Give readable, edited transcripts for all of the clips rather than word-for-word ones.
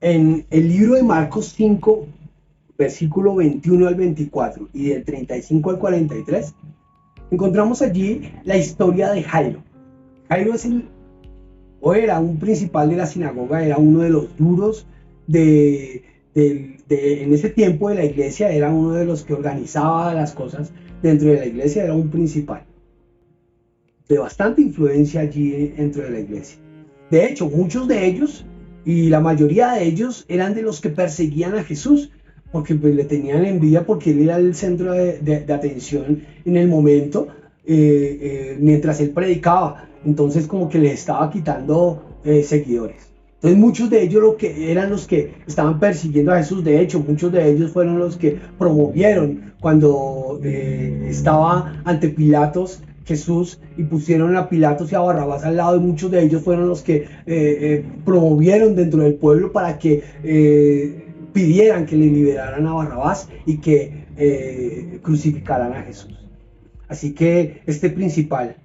En el libro de Marcos 5, versículo 21 al 24 y del 35 al 43, encontramos allí la historia de Jairo. Jairo era un principal de la sinagoga, era uno de los duros en ese tiempo de la iglesia, era uno de los que organizaba las cosas dentro de la iglesia, era un principal de bastante influencia allí dentro de la iglesia. De hecho, muchos de ellos y la mayoría de ellos eran de los que perseguían a Jesús, porque pues, le tenían envidia porque él era el centro de atención en el momento, mientras él predicaba. Entonces como que les estaba quitando seguidores. Entonces muchos de ellos eran los que estaban persiguiendo a Jesús. De hecho, muchos de ellos fueron los que promovieron cuando estaba ante Pilatos Jesús y pusieron a Pilatos y a Barrabás al lado, y muchos de ellos fueron los que promovieron dentro del pueblo para que pidieran que le liberaran a Barrabás y que crucificaran a Jesús. Así que este principal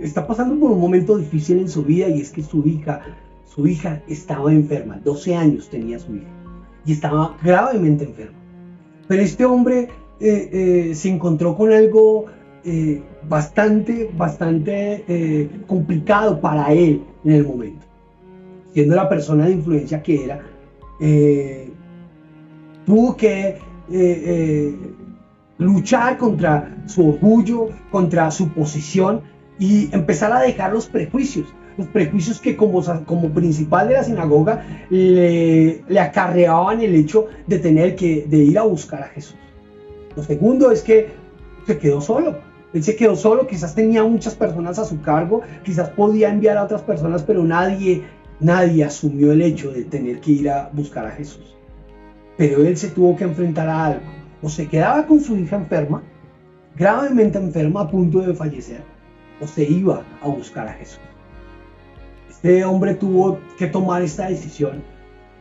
está pasando por un momento difícil en su vida, y es que su hija estaba enferma. 12 años tenía su hija y estaba gravemente enferma. Pero este hombre se encontró con algo bastante complicado para él en el momento. Siendo la persona de influencia que era, tuvo que luchar contra su orgullo, contra su posición, y empezar a dejar los prejuicios que como principal de la sinagoga le acarreaban el hecho de ir a buscar a Jesús. Lo segundo es que se quedó solo. Él se quedó solo, quizás tenía muchas personas a su cargo, quizás podía enviar a otras personas, pero nadie asumió el hecho de tener que ir a buscar a Jesús. Pero él se tuvo que enfrentar a algo. O se quedaba con su hija enferma, gravemente enferma, a punto de fallecer, o se iba a buscar a Jesús. Este hombre tuvo que tomar esta decisión,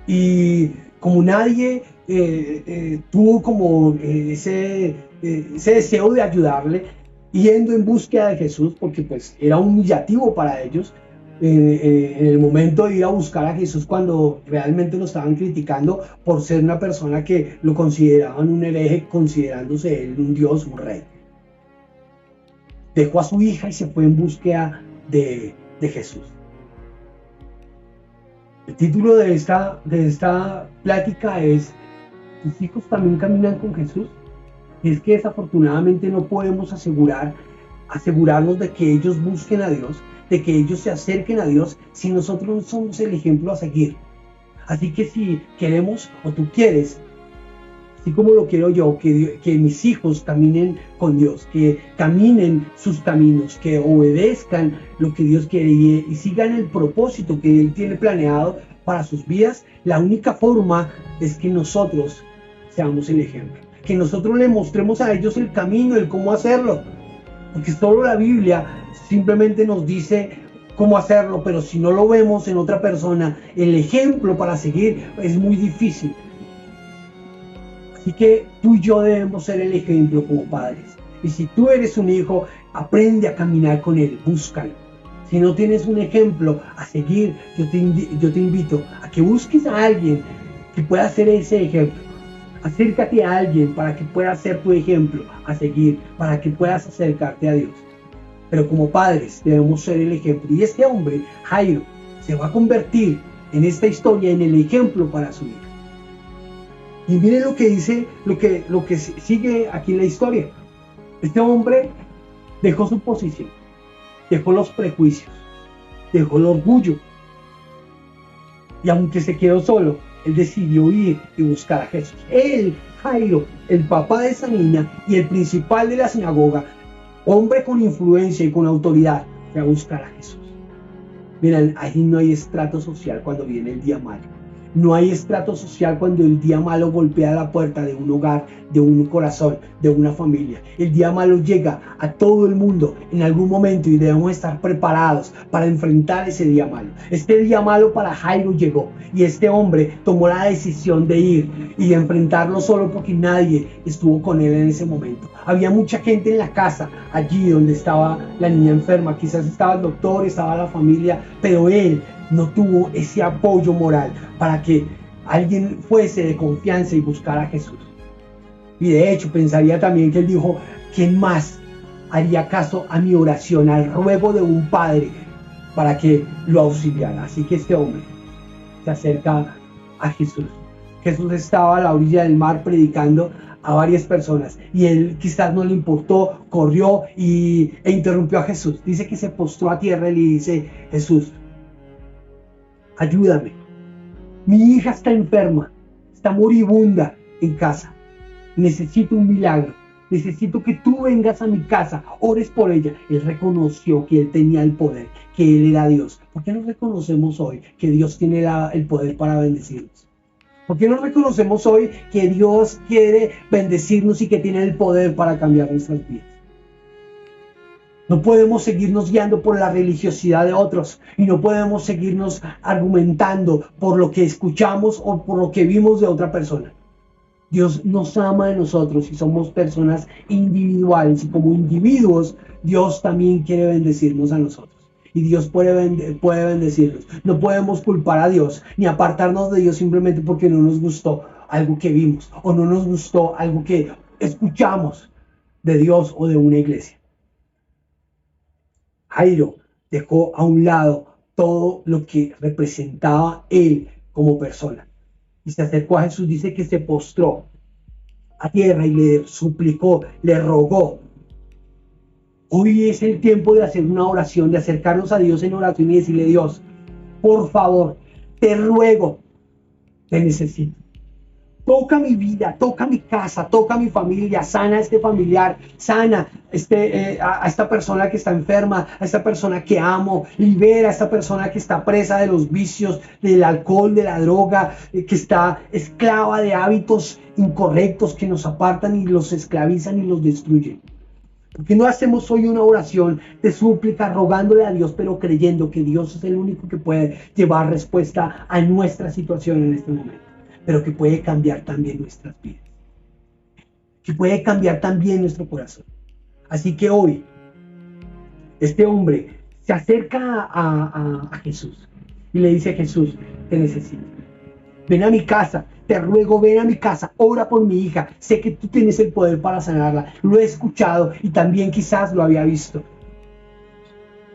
y como nadie tuvo como ese deseo de ayudarle, yendo en búsqueda de Jesús, porque pues era humillativo para ellos en el momento de ir a buscar a Jesús, cuando realmente lo estaban criticando por ser una persona que lo consideraban un hereje, considerándose él un dios, un rey. Dejó a su hija y se fue en búsqueda de Jesús. El título de esta plática es: ¿tus hijos también caminan con Jesús? Y es que desafortunadamente no podemos asegurarnos de que ellos busquen a Dios, de que ellos se acerquen a Dios, si nosotros no somos el ejemplo a seguir. Así que si queremos, o tú quieres, así como lo quiero yo, que mis hijos caminen con Dios, que caminen sus caminos, que obedezcan lo que Dios quiere y sigan el propósito que Él tiene planeado para sus vidas, la única forma es que nosotros seamos el ejemplo, que nosotros le mostremos a ellos el camino, el cómo hacerlo, porque solo la Biblia simplemente nos dice cómo hacerlo, pero si no lo vemos en otra persona, el ejemplo para seguir, es muy difícil. Así que tú y yo debemos ser el ejemplo como padres. Y si tú eres un hijo, aprende a caminar con él, búscalo. Si no tienes un ejemplo a seguir, yo te invito a que busques a alguien que pueda ser ese ejemplo. Acércate a alguien para que pueda ser tu ejemplo a seguir, para que puedas acercarte a Dios. Pero como padres debemos ser el ejemplo. Y este hombre, Jairo, se va a convertir en esta historia en el ejemplo para su hija. Y miren lo que dice, lo que sigue aquí en la historia. Este hombre dejó su posición, dejó los prejuicios, dejó el orgullo. Y aunque se quedó solo, él decidió ir y buscar a Jesús. Él, Jairo, el papá de esa niña y el principal de la sinagoga, hombre con influencia y con autoridad, fue a buscar a Jesús. Miren, ahí no hay estrato social cuando viene el día malo. No hay estrato social cuando el día malo golpea la puerta de un hogar, de un corazón, de una familia. El día malo llega a todo el mundo en algún momento y debemos estar preparados para enfrentar ese día malo. Este día malo para Jairo llegó y este hombre tomó la decisión de ir y de enfrentarlo solo porque nadie estuvo con él en ese momento. Había mucha gente en la casa, allí donde estaba la niña enferma. Quizás estaba el doctor, estaba la familia, pero él no tuvo ese apoyo moral para que alguien fuese de confianza y buscara a Jesús. Y de hecho pensaría también que él dijo, ¿quién más haría caso a mi oración, al ruego de un padre para que lo auxiliara? Así que este hombre se acerca a Jesús. Jesús estaba a la orilla del mar predicando a varias personas y él quizás no le importó, corrió e interrumpió a Jesús. Dice que se postró a tierra y le dice, Jesús, ayúdame. Mi hija está enferma, está moribunda en casa. Necesito un milagro. Necesito que tú vengas a mi casa, ores por ella. Él reconoció que él tenía el poder, que él era Dios. ¿Por qué no reconocemos hoy que Dios tiene el poder para bendecirnos? ¿Por qué no reconocemos hoy que Dios quiere bendecirnos y que tiene el poder para cambiar nuestras vidas? No podemos seguirnos guiando por la religiosidad de otros y no podemos seguirnos argumentando por lo que escuchamos o por lo que vimos de otra persona. Dios nos ama a nosotros y somos personas individuales y como individuos Dios también quiere bendecirnos a nosotros. Y Dios puede bendecirnos. No podemos culpar a Dios ni apartarnos de Dios simplemente porque no nos gustó algo que vimos o no nos gustó algo que escuchamos de Dios o de una iglesia. Jairo dejó a un lado todo lo que representaba él como persona y se acercó a Jesús. Dice que se postró a tierra y le suplicó, le rogó. Hoy es el tiempo de hacer una oración, de acercarnos a Dios en oración y decirle, Dios, por favor, te ruego, te necesito. Toca mi vida, toca mi casa, toca mi familia, sana a este familiar, sana a esta persona que está enferma, a esta persona que amo, libera a esta persona que está presa de los vicios, del alcohol, de la droga, que está esclava de hábitos incorrectos que nos apartan y los esclavizan y los destruyen. ¿Por qué no hacemos hoy una oración de súplica rogándole a Dios, pero creyendo que Dios es el único que puede llevar respuesta a nuestra situación en este momento, pero que puede cambiar también nuestras vidas, que puede cambiar también nuestro corazón? Así que hoy, este hombre se acerca a Jesús y le dice a Jesús, te necesito. Ven a mi casa, te ruego, ven a mi casa, ora por mi hija. Sé que tú tienes el poder para sanarla. Lo he escuchado y también quizás lo había visto.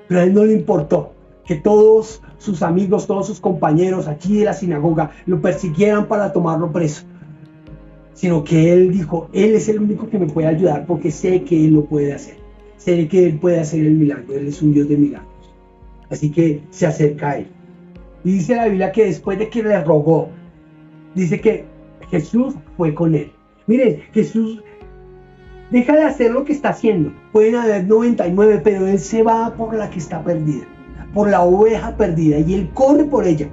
Pero a él no le importó que todos sus amigos, todos sus compañeros aquí de la sinagoga lo persiguieran para tomarlo preso. Sino que él dijo, él es el único que me puede ayudar porque sé que él lo puede hacer. Sé que él puede hacer el milagro. Él es un Dios de milagros. Así que se acerca a él. Y dice la Biblia que después de que le rogó, dice que Jesús fue con él. Miren, Jesús deja de hacer lo que está haciendo. Pueden haber 99, pero él se va por la que está perdida, por la oveja perdida, y él corre por ella.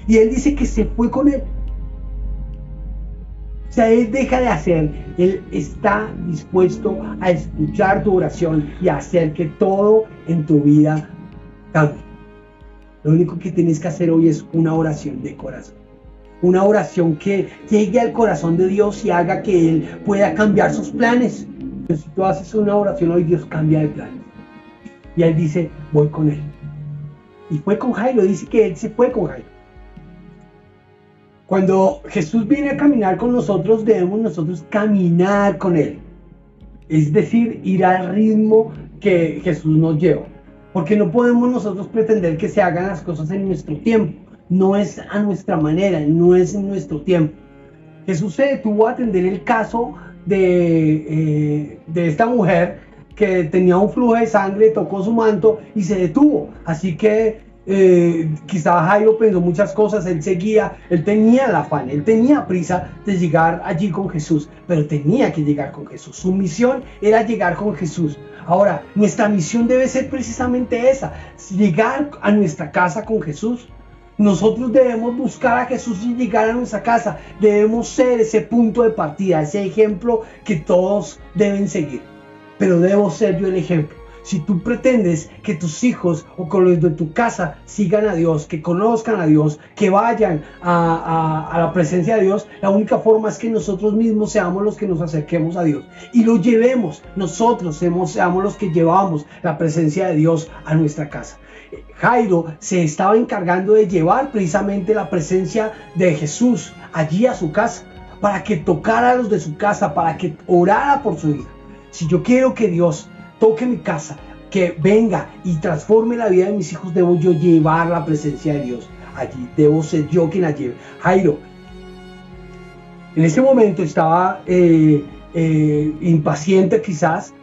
Y él dice que se fue con él. O sea, él deja de hacer, él está dispuesto a escuchar tu oración y a hacer que todo en tu vida cambie. Lo único que tienes que hacer hoy es una oración de corazón. Una oración que llegue al corazón de Dios y haga que Él pueda cambiar sus planes. Pero si tú haces una oración hoy, Dios cambia de planes. Y Él dice, voy con Él. Y fue con Jairo, dice que Él se fue con Jairo. Cuando Jesús viene a caminar con nosotros, debemos nosotros caminar con Él. Es decir, ir al ritmo que Jesús nos lleva. Porque no podemos nosotros pretender que se hagan las cosas en nuestro tiempo. No es a nuestra manera, no es en nuestro tiempo. Jesús se detuvo a atender el caso de esta mujer que tenía un flujo de sangre, tocó su manto y se detuvo. Así que quizá Jairo pensó muchas cosas, él seguía, él tenía el afán, él tenía prisa de llegar allí con Jesús, pero tenía que llegar con Jesús. Su misión era llegar con Jesús. Ahora, nuestra misión debe ser precisamente esa, llegar a nuestra casa con Jesús. Nosotros debemos buscar a Jesús y llegar a nuestra casa. Debemos ser ese punto de partida, ese ejemplo que todos deben seguir. Pero debo ser yo el ejemplo. Si tú pretendes que tus hijos o con los de tu casa sigan a Dios, que conozcan a Dios, que vayan a la presencia de Dios, la única forma es que nosotros mismos seamos los que nos acerquemos a Dios y lo llevemos. Nosotros seamos los que llevamos la presencia de Dios a nuestra casa. Jairo se estaba encargando de llevar precisamente la presencia de Jesús allí a su casa, para que tocara a los de su casa, para que orara por su hija. Si yo quiero que Dios toque mi casa, que venga y transforme la vida de mis hijos, debo yo llevar la presencia de Dios allí. Debo ser yo quien la lleve. Jairo en ese momento estaba impaciente quizás,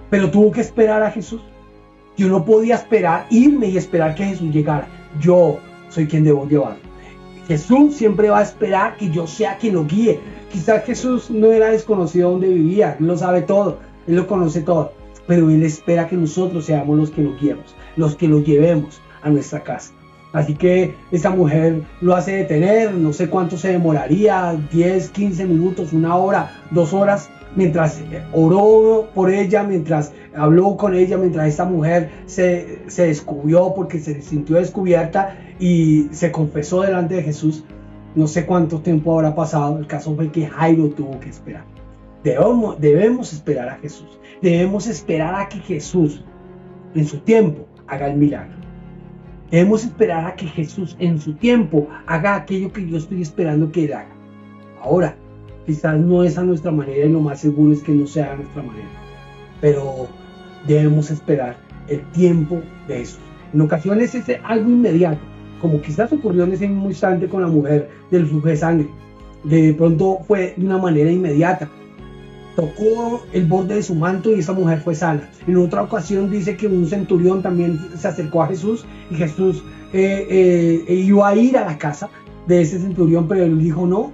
pero tuvo que esperar a Jesús. Yo no podía irme y esperar que Jesús llegara. Yo soy quien debo llevarlo. Jesús siempre va a esperar que yo sea quien lo guíe. Quizás Jesús no era desconocido donde vivía, Él lo sabe todo, Él lo conoce todo, pero Él espera que nosotros seamos los que lo guiemos, los que lo llevemos a nuestra casa. Así que esa mujer lo hace detener, no sé cuánto se demoraría, 10, 15 minutos, 1 hora, 2 horas, mientras oró por ella, mientras habló con ella, mientras esta mujer se descubrió porque se sintió descubierta y se confesó delante de Jesús. No sé cuánto tiempo habrá pasado, el caso fue que Jairo tuvo que esperar. Debemos esperar a Jesús, debemos esperar a que Jesús en su tiempo haga el milagro. Debemos esperar a que Jesús en su tiempo haga aquello que yo estoy esperando que Él haga. Ahora, quizás no es a nuestra manera y lo más seguro es que no sea a nuestra manera. Pero debemos esperar el tiempo de Jesús. En ocasiones es algo inmediato, como quizás ocurrió en ese mismo instante con la mujer del flujo de sangre. De pronto fue de una manera inmediata. Tocó el borde de su manto y esa mujer fue sana. En otra ocasión dice que un centurión también se acercó a Jesús y Jesús iba a ir a la casa de ese centurión, pero él dijo no,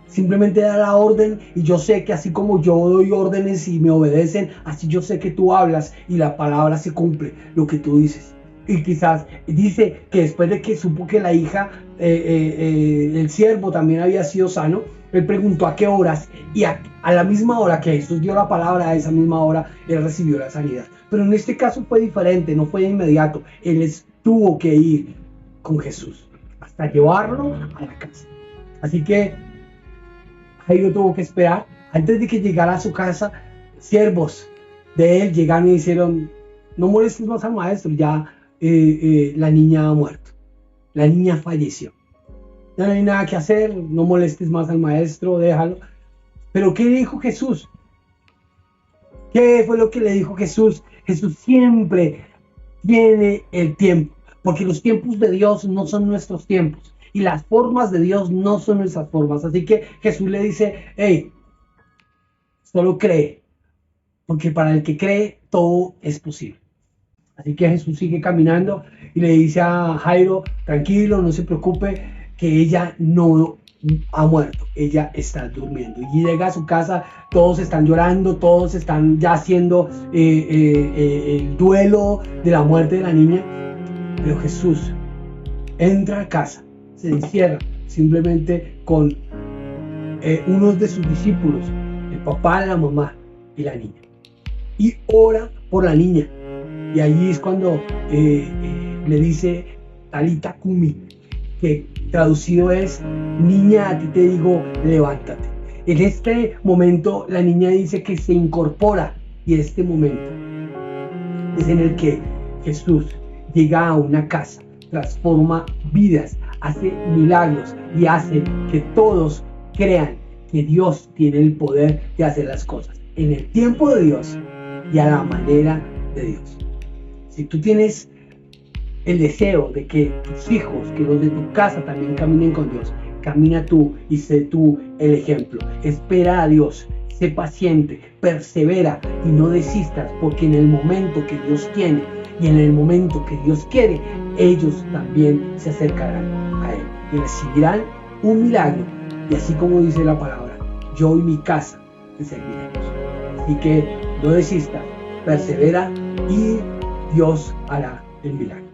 simplemente da la orden y yo sé que así como yo doy órdenes y me obedecen, así yo sé que tú hablas y la palabra se cumple, lo que tú dices. Y quizás dice que después de que supo que la hija, el siervo también había sido sano, él preguntó a qué horas y a la misma hora que Jesús dio la palabra, a esa misma hora él recibió la sanidad. Pero en este caso fue diferente, no fue de inmediato. Él tuvo que ir con Jesús hasta llevarlo a la casa. Así que Jairo tuvo que esperar. Antes de que llegara a su casa, siervos de él llegaron y dijeron: no molestes más al maestro, ya la niña ha muerto, la niña falleció. Ya no hay nada que hacer, no molestes más al maestro, déjalo. Pero ¿qué dijo Jesús? ¿Qué fue lo que le dijo Jesús? Jesús siempre tiene el tiempo, porque los tiempos de Dios no son nuestros tiempos y las formas de Dios no son nuestras formas. Así que Jesús le dice: hey, solo cree, porque para el que cree todo es posible. Así que Jesús sigue caminando y le dice a Jairo: tranquilo, no se preocupe, que ella no ha muerto, ella está durmiendo. Y llega a su casa, todos están llorando, todos están ya haciendo el duelo de la muerte de la niña. Pero Jesús entra a casa, se encierra simplemente con unos de sus discípulos, el papá, la mamá y la niña, y ora por la niña. Y allí es cuando le dice Talita Kumi, que traducido es: niña, a ti te digo, levántate. En este momento la niña dice que se incorpora, y este momento es en el que Jesús llega a una casa, transforma vidas, hace milagros y hace que todos crean que Dios tiene el poder de hacer las cosas en el tiempo de Dios y a la manera de Dios. Si tú tienes el deseo de que tus hijos, que los de tu casa también caminen con Dios, camina tú y sé tú el ejemplo. Espera a Dios, sé paciente, persevera y no desistas, porque en el momento que Dios tiene y en el momento que Dios quiere, ellos también se acercarán a Él y recibirán un milagro. Y así como dice la palabra: yo y mi casa te serviremos. Así que no desistas, persevera y Dios hará el milagro.